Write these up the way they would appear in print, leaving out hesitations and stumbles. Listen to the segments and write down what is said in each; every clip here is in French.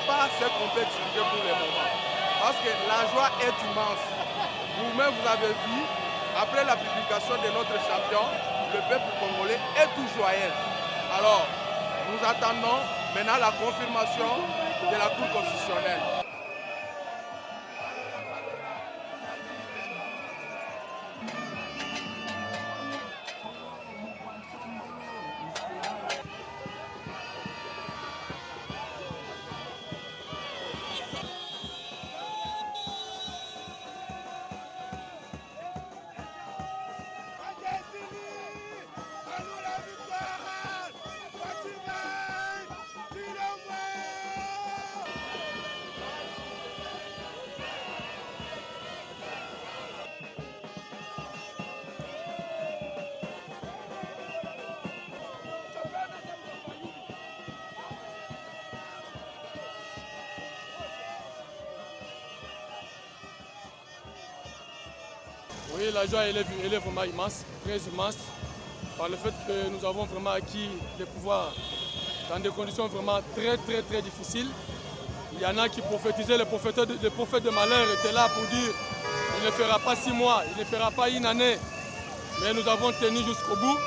pas ce qu'on peut expliquer pour le moment. Parce que la joie est immense. Vous-même, vous avez vu, après la publication de notre champion, le peuple congolais est tout joyeux. Alors, nous attendons maintenant la confirmation de la Cour constitutionnelle. Oui, la joie elle est vraiment immense, très immense, par le fait que nous avons vraiment acquis le pouvoir dans des conditions vraiment très difficiles. Il y en a qui prophétisaient, le prophète de malheur était là pour dire il ne fera pas 6 mois, il ne fera pas 1 année, mais nous avons tenu jusqu'au bout.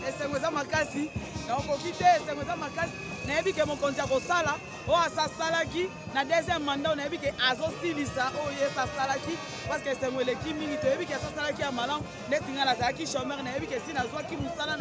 esengo makasi na okokite esengo makasi nayebi ke mokonzi akosala oyo asasalaki na deuxième mandat nayebi ke azosilisa oyo asasalaki parce que esengo eleki mingi toyebi ke asasalaki ya malamu ndeti ngai nazalaki chômeur nayebi ke si nazwaki mosala